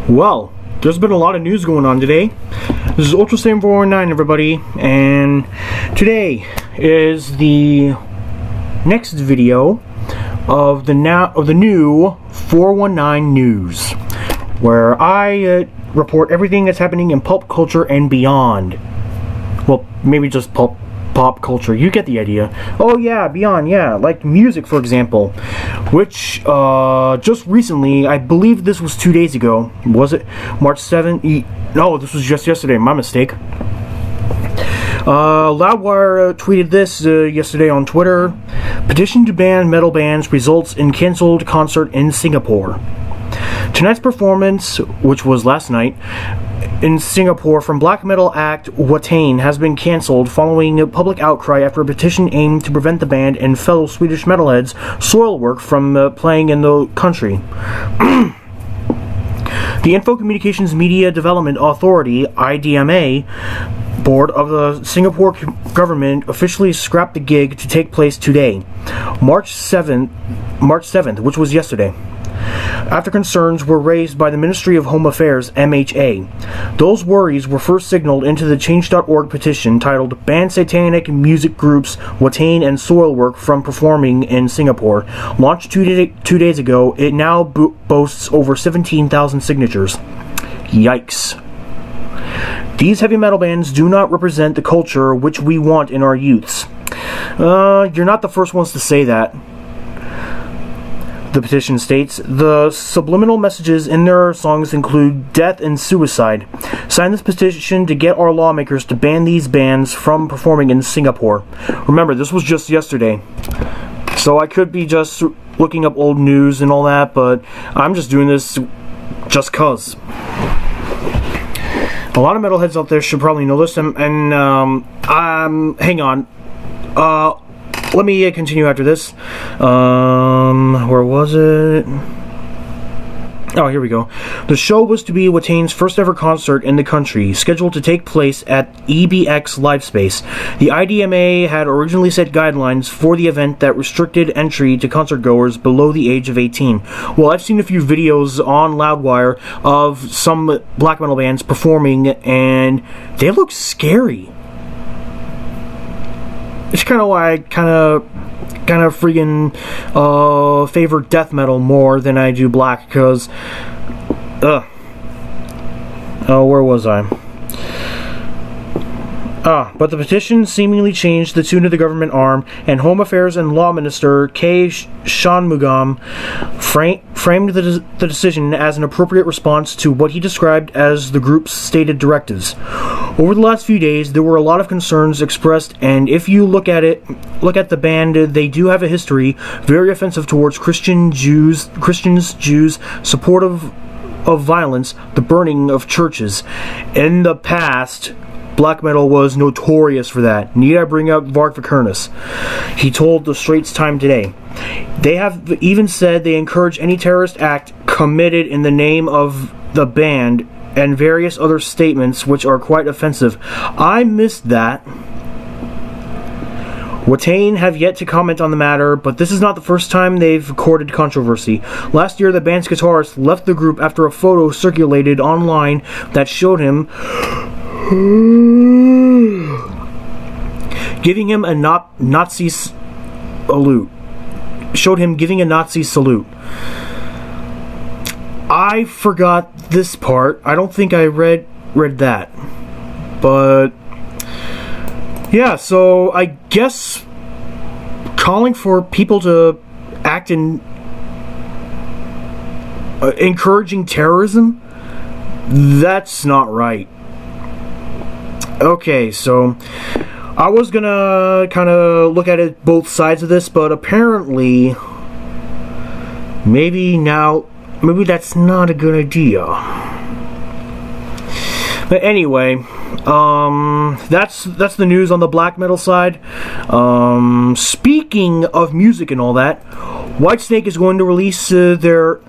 Well, there's been a lot of news going on today. This is Ultra Saiyan 419, everybody, and today is the next video of the new 419 news, where I report everything that's happening in pulp culture and beyond. Well, maybe just pop culture. You get the idea. Oh yeah, beyond, yeah, like music, for example, which just recently, I believe this was 2 days ago. Was it March 7th? No, this was just yesterday. My mistake. Loudwire tweeted this yesterday on Twitter. Petition to ban metal bands results in cancelled concert in Singapore. Tonight's performance, which was last night, in Singapore from black metal act Watain has been cancelled following a public outcry after a petition aimed to prevent the band and fellow Swedish metalheads Soilwork from playing in the country. The Info Communications Media Development Authority, IDMA, board of the Singapore government officially scrapped the gig to take place today, March 7th, which was yesterday, after concerns were raised by the Ministry of Home Affairs, MHA. Those worries were first signaled into the Change.org petition titled Ban Satanic Music Groups Watain and Soilwork from Performing in Singapore. Launched two days ago, it now boasts over 17,000 signatures. Yikes. These heavy metal bands do not represent the culture which we want in our youths. You're not the first ones to say that. The petition states, the subliminal messages in their songs include death and suicide. Sign this petition to get our lawmakers to ban these bands from performing in Singapore. Remember, this was just yesterday, so I could be just looking up old news and all that, but I'm just doing this just cause. A lot of metalheads out there should probably know this, and hang on. Let me continue after this. Where was it? Oh, here we go. The show was to be Watain's first ever concert in the country, scheduled to take place at EBX Livespace. The IDMA had originally set guidelines for the event that restricted entry to concertgoers below the age of 18. Well, I've seen a few videos on Loudwire of some black metal bands performing, and they look scary. It's kind of why I kind of freaking favor death metal more than I do black, because oh, where was I? But the petition seemingly changed the tune of the government arm, and Home Affairs and Law Minister K. Shanmugam framed the decision as an appropriate response to what he described as the group's stated directives. Over the last few days, there were a lot of concerns expressed, and if you look at the band, they do have a history very offensive towards Christians, Jews, supportive of violence, the burning of churches. In the past, black metal was notorious for that. Need I bring up Varg Vikernes? He told the Straits Time today. They have even said they encourage any terrorist act committed in the name of the band, and various other statements which are quite offensive. I missed that. Watain have yet to comment on the matter, but this is not the first time they've courted controversy. Last year, the band's guitarist left the group after a photo circulated online that showed him giving him a Nazi salute. Showed him giving a Nazi salute. I forgot this part. I don't think I read that. But yeah, so I guess calling for people to act in encouraging terrorism, that's not right. Okay, so I was gonna kind of look at it both sides of this, but apparently maybe that's not a good idea. But anyway, that's the news on the black metal side. Speaking of music and all that, Whitesnake is going to release their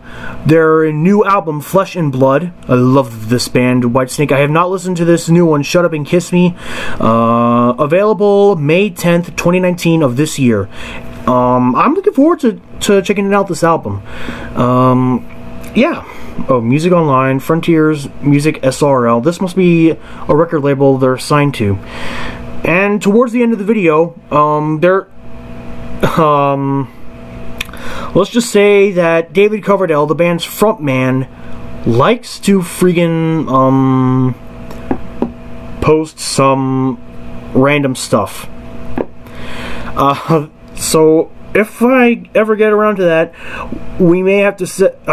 new album, Flesh and Blood. I love this band, Whitesnake. I have not listened to this new one, Shut Up and Kiss Me. Available May 10th, 2019 of this year. I'm looking forward to checking out this album. Yeah. Music Online, Frontiers Music SRL. This must be a record label they're signed to. And towards the end of the video, let's just say that David Coverdale, the band's frontman, likes to friggin' post some random stuff. So if I ever get around to that, I may have to set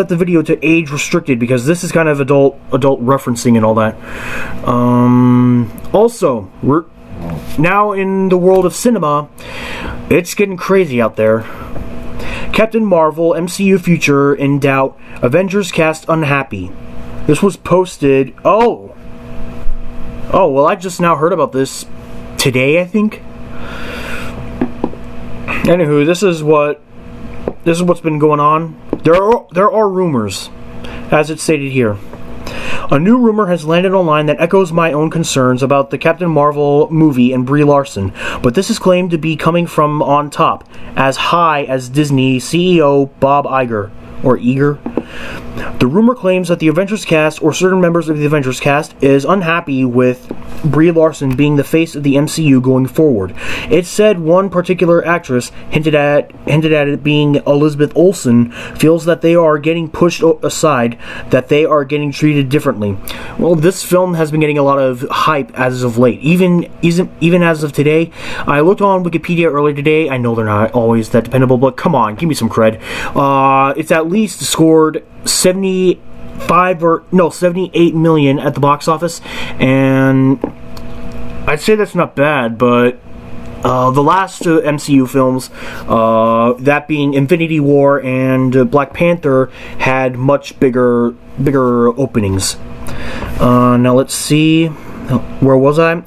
the video to age restricted, because this is kind of adult referencing and all that. Also, we're now in the world of cinema. It's getting crazy out there. Captain Marvel MCU future in doubt. Avengers cast unhappy. This was posted. Oh, well, I just now heard about this today, I think. Anywho, this is what's been going on. There are rumors, as it's stated here. A new rumor has landed online that echoes my own concerns about the Captain Marvel movie and Brie Larson, but this is claimed to be coming from on top, as high as Disney CEO Bob Iger, or Eager. The rumor claims that the Avengers cast, or certain members of the Avengers cast, is unhappy with Brie Larson being the face of the MCU going forward. It said one particular actress, hinted at it being Elizabeth Olsen, feels that they are getting pushed aside, that they are getting treated differently. Well, this film has been getting a lot of hype as of late, even as of today. I looked on Wikipedia earlier today. I know they're not always that dependable, but come on, give me some cred. It's at least scored 78 million at the box office, and I'd say that's not bad, but the last MCU films, that being Infinity War and Black Panther, had much bigger openings. Now let's see, where was I?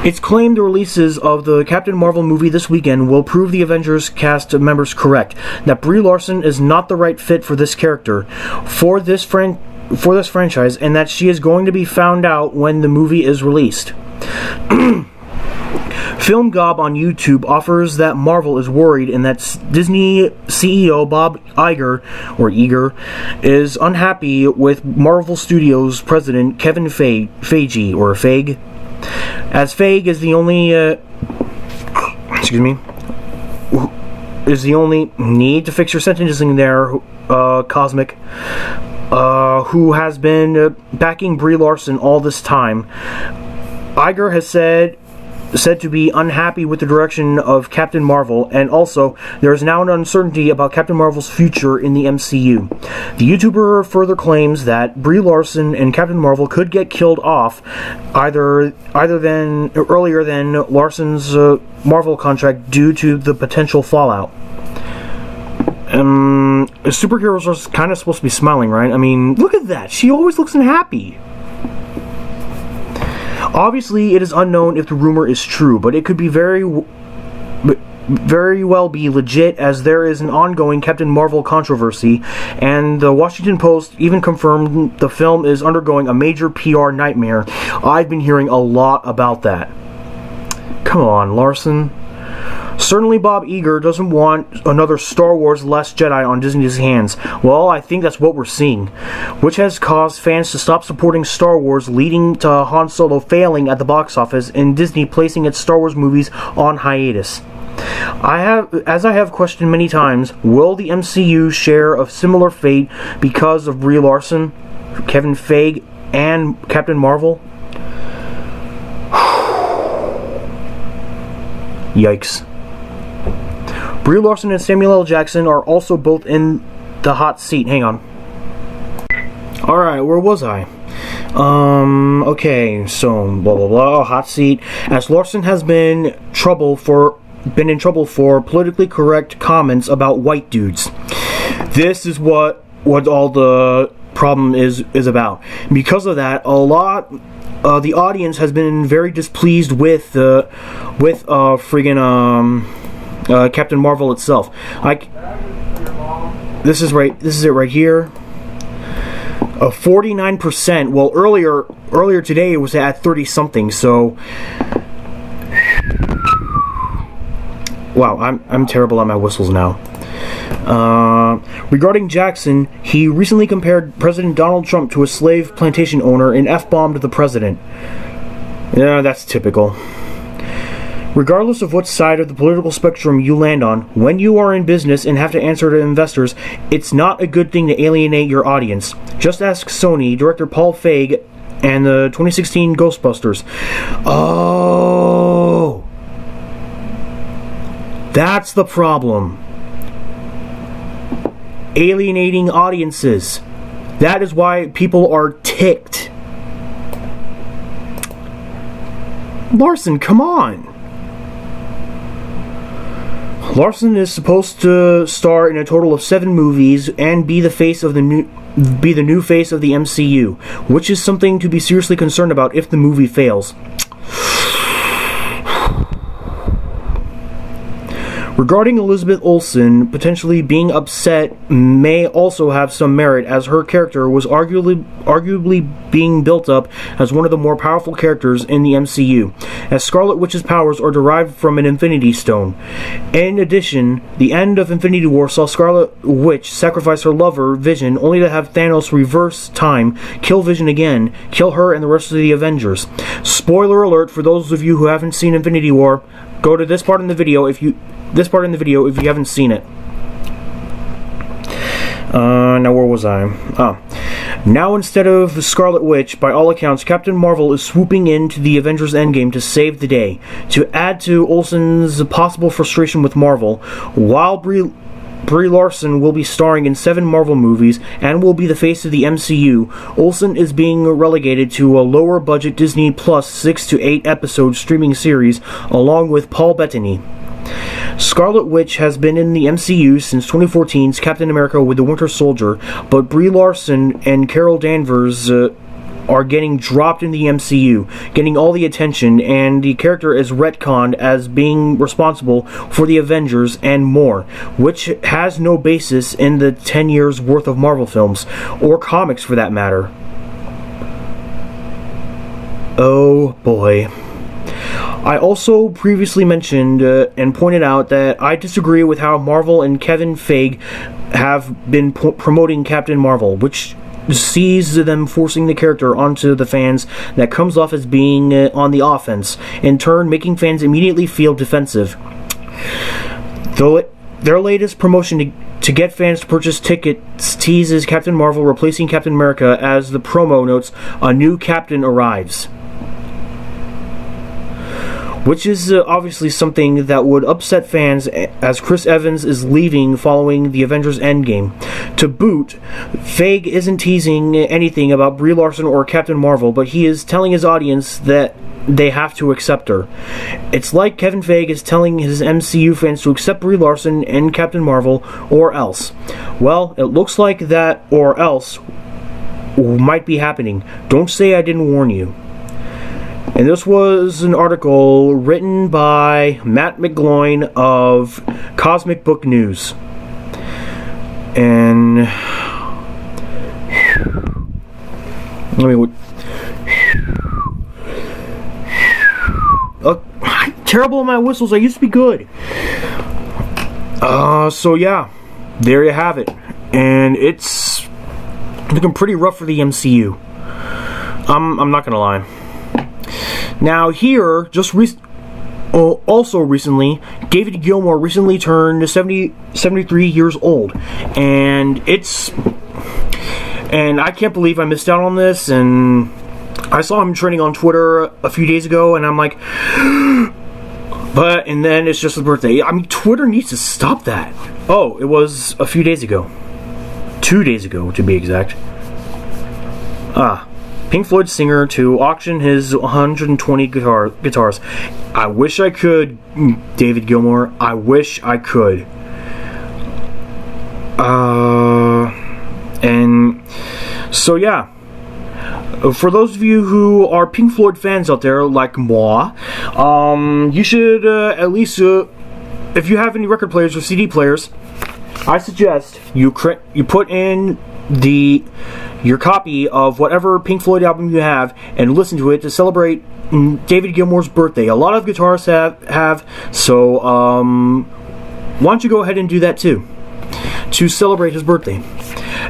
It's claimed the releases of the Captain Marvel movie this weekend will prove the Avengers cast members correct, that Brie Larson is not the right fit for this character, for this franchise, and that she is going to be found out when the movie is released. Film Gob on YouTube offers that Marvel is worried and that Disney CEO Bob Iger, or Eager, is unhappy with Marvel Studios president Kevin Feige, or Feige. As Feige is the only, is the only need to fix your sentencing there, Cosmic, who has been backing Brie Larson all this time. Iger has said to be unhappy with the direction of Captain Marvel, and also there is now an uncertainty about Captain Marvel's future in the MCU. The YouTuber further claims that Brie Larson and Captain Marvel could get killed off earlier than Larson's Marvel contract due to the potential fallout. Superheroes are kind of supposed to be smiling, right? I mean, look at that. She always looks happy. Obviously, it is unknown if the rumor is true, but it could be very well be legit, as there is an ongoing Captain Marvel controversy, and the Washington Post even confirmed the film is undergoing a major PR nightmare. I've been hearing a lot about that. Come on, Larson. Certainly Bob Iger doesn't want another Star Wars Last Jedi on Disney's hands. Well, I think that's what we're seeing, which has caused fans to stop supporting Star Wars, leading to Han Solo failing at the box office and Disney placing its Star Wars movies on hiatus. As I have questioned many times, will the MCU share a similar fate because of Brie Larson, Kevin Feige, and Captain Marvel? Yikes. Brie Larson and Samuel L. Jackson are also both in the hot seat. Hang on. Alright, where was I? Okay, so blah blah blah, hot seat. As Larson has been in trouble for politically correct comments about white dudes. This is what all the problem is about. Because of that, the audience has been very displeased with Captain Marvel itself. This is it right here. 49%. Well, earlier today it was at 30 something. So, wow, I'm terrible at my whistles now. Regarding Jackson, he recently compared President Donald Trump to a slave plantation owner and F-bombed the president. Yeah, that's typical. Regardless of what side of the political spectrum you land on, when you are in business and have to answer to investors, it's not a good thing to alienate your audience. Just ask Sony, director Paul Feig, and the 2016 Ghostbusters. Oh! That's the problem. Alienating audiences. That is why people are ticked. Larson, come on! Larson is supposed to star in a total of 7 movies and be the new face of the MCU, which is something to be seriously concerned about if the movie fails. Regarding Elizabeth Olsen potentially being upset may also have some merit, as her character was arguably being built up as one of the more powerful characters in the MCU, as Scarlet Witch's powers are derived from an Infinity Stone. In addition, the end of Infinity War saw Scarlet Witch sacrifice her lover, Vision, only to have Thanos reverse time, kill Vision again, kill her and the rest of the Avengers. Spoiler alert for those of you who haven't seen Infinity War, go to this part in the video if you haven't seen it. Now where was I? Now instead of the Scarlet Witch, by all accounts, Captain Marvel is swooping into the Avengers Endgame to save the day. To add to Olsen's possible frustration with Marvel, while Brie Larson will be starring in 7 Marvel movies and will be the face of the MCU, Olsen is being relegated to a lower budget Disney Plus 6 to 8 episode streaming series along with Paul Bettany. Scarlet Witch has been in the MCU since 2014's Captain America with the Winter Soldier, but Brie Larson and Carol Danvers are getting dropped in the MCU, getting all the attention, and the character is retconned as being responsible for the Avengers and more, which has no basis in the 10 years worth of Marvel films, or comics for that matter. Oh boy. I also previously mentioned and pointed out that I disagree with how Marvel and Kevin Feige have been promoting Captain Marvel, which sees them forcing the character onto the fans that comes off as being on the offense, in turn making fans immediately feel defensive. Though their latest promotion to get fans to purchase tickets teases Captain Marvel replacing Captain America, as the promo notes, a new captain arrives. Which is obviously something that would upset fans, as Chris Evans is leaving following the Avengers Endgame. To boot, Feige isn't teasing anything about Brie Larson or Captain Marvel, but he is telling his audience that they have to accept her. It's like Kevin Feige is telling his MCU fans to accept Brie Larson and Captain Marvel, or else. Well, it looks like that or else might be happening. Don't say I didn't warn you. And this was an article written by Matt McGloin of Cosmic Book News. And terrible at my whistles. I used to be good. So yeah, there you have it. And it's looking pretty rough for the MCU. I'm not gonna lie. Now here, also recently, David Gilmour recently turned 73 years old, and I can't believe I missed out on this, and I saw him trending on Twitter a few days ago, and I'm like, and then it's just his birthday. I mean, Twitter needs to stop that. Oh, it was a few days ago. 2 days ago, to be exact. Pink Floyd singer to auction his 120 guitars. I wish I could, David Gilmour. I wish I could. And so yeah. For those of you who are Pink Floyd fans out there, like moi, you should at least, if you have any record players or CD players, I suggest you put in your copy of whatever Pink Floyd album you have and listen to it to celebrate David Gilmour's birthday. A lot of guitarists have, so why don't you go ahead and do that too. to celebrate his birthday.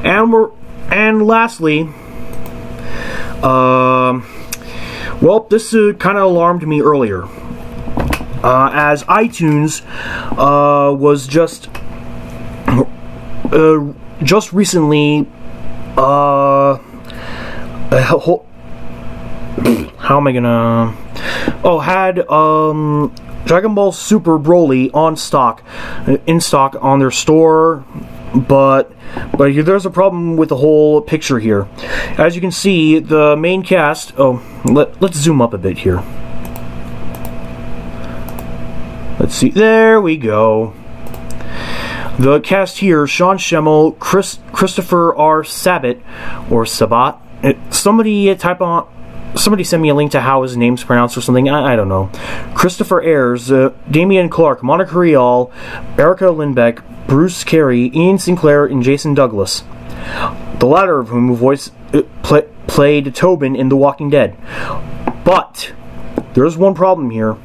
And lastly, well, this kind of alarmed me earlier, as iTunes was just recently how am I gonna had Dragon Ball Super Broly in stock on their store, but there's a problem with the whole picture here. As you can see, the main cast. Let's zoom up a bit here. Let's see. There we go. The cast here: Sean Schemmel, Christopher R. Sabat, or Sabat. Somebody send me a link to how his name's pronounced or something. I don't know. Christopher Ayers, Damian Clark, Monica Rial, Erica Lindbeck, Bruce Carey, Ian Sinclair, and Jason Douglas. The latter of whom played Tobin in The Walking Dead. But there's one problem here.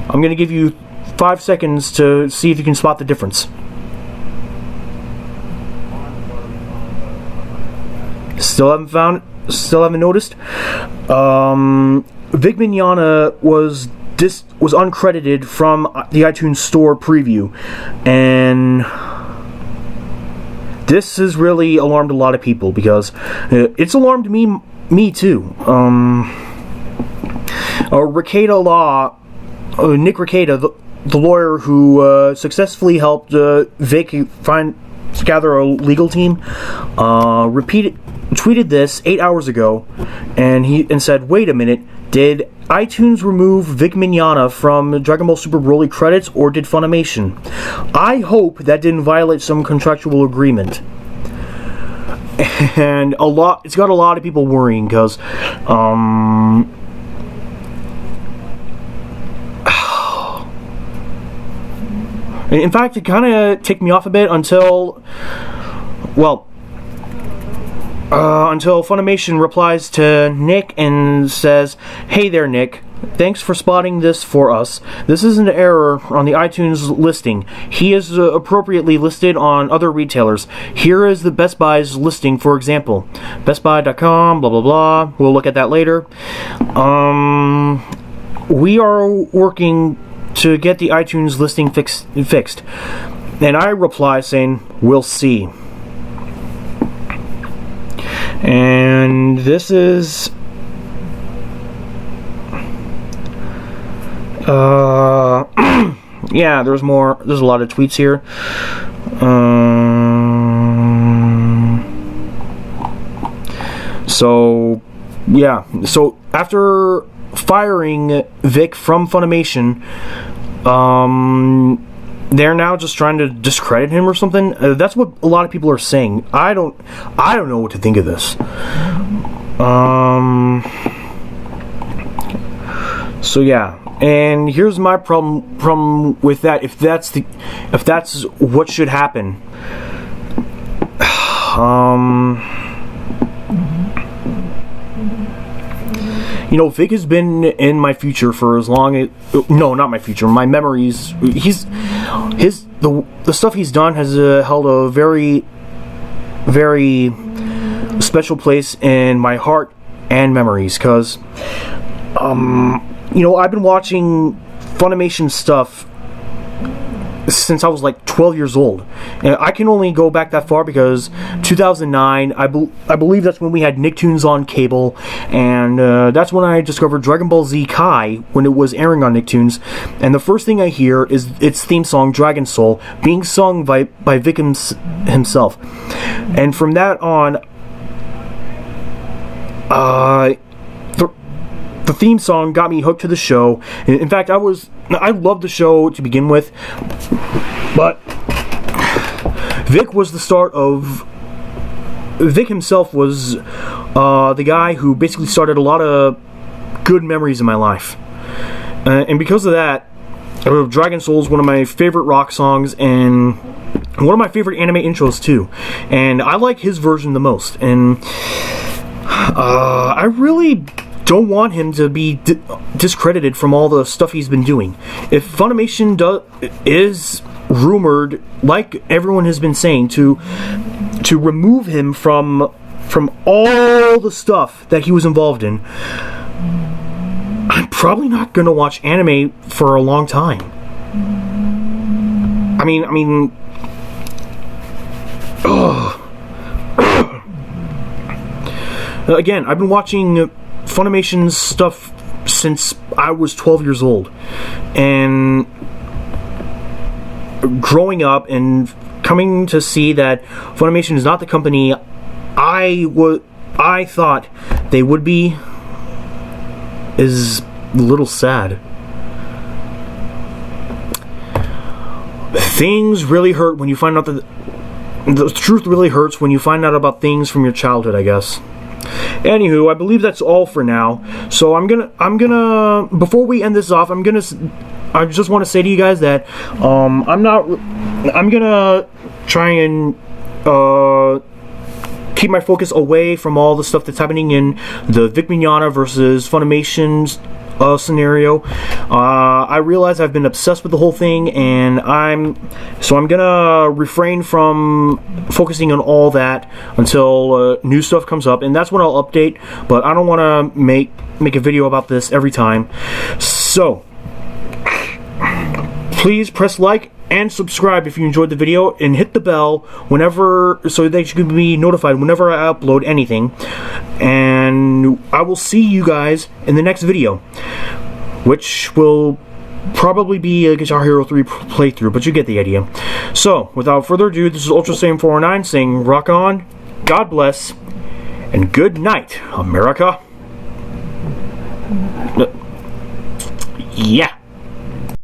I'm going to give you 5 seconds to see if you can spot the difference. Still haven't noticed? Vic Mignogna was uncredited from the iTunes Store preview, and this has really alarmed a lot of people, because it's alarmed me too. Nick Rekieta, the lawyer who successfully helped Vic gather a legal team, tweeted this 8 hours ago, and said, "Wait a minute, did iTunes remove Vic Mignogna from Dragon Ball Super Broly credits, or did Funimation? I hope that didn't violate some contractual agreement." And it's got a lot of people worrying, because in fact, it kind of ticked me off a bit until Funimation replies to Nick and says, "Hey there, Nick. Thanks for spotting this for us. This is an error on the iTunes listing. He is appropriately listed on other retailers. Here is the Best Buy's listing, for example. BestBuy.com, blah, blah, blah. We'll look at that later. We are working to get the iTunes listing fixed." And I reply saying, "We'll see." And this is yeah, there's a lot of tweets here. So after firing Vic from Funimation, they're now just trying to discredit him or something. That's what a lot of people are saying. I don't know what to think of this. So yeah, and here's my problem with that. If that's what should happen, Vic has been in my future for as long. No, not my future. My memories. The stuff he's done has held a very, very special place in my heart and memories. Because, I've been watching Funimation stuff since I was like 12 years old. And I can only go back that far because 2009, I believe that's when we had Nicktoons on cable, and that's when I discovered Dragon Ball Z Kai when it was airing on Nicktoons. And the first thing I hear is its theme song, Dragon Soul, being sung by Vic himself. And from that on, the theme song got me hooked to the show. In fact, I loved the show to begin with, but Vic was the start of. Vic himself was the guy who basically started a lot of good memories in my life, and because of that, Dragon Soul is one of my favorite rock songs and one of my favorite anime intros too. And I like his version the most. And I really don't want him to be discredited from all the stuff he's been doing. If Funimation is rumored, like everyone has been saying, to remove him from all the stuff that he was involved in, I'm probably not going to watch anime for a long time. I mean, again, I've been watching Funimation's stuff since I was 12 years old, and growing up and coming to see that Funimation is not the company I thought they would be is a little sad. Things really hurt when you find out that the truth really hurts when you find out about things from your childhood, I guess. Anywho, I believe that's all for now. So I'm gonna before we end this off, I just want to say to you guys that I'm gonna try and keep my focus away from all the stuff that's happening in the Vic Mignogna versus Funimation's scenario. I realize I've been obsessed with the whole thing, and I'm gonna refrain from focusing on all that until new stuff comes up, and that's when I'll update. But I don't want to make a video about this every time. So please press like and subscribe if you enjoyed the video, and hit the bell so that you can be notified whenever I upload anything. And I will see you guys in the next video, which will probably be a Guitar Hero 3 playthrough, but you get the idea. So, without further ado, this is Ultra Saiyan 409 saying rock on, God bless, and good night, America. Yeah.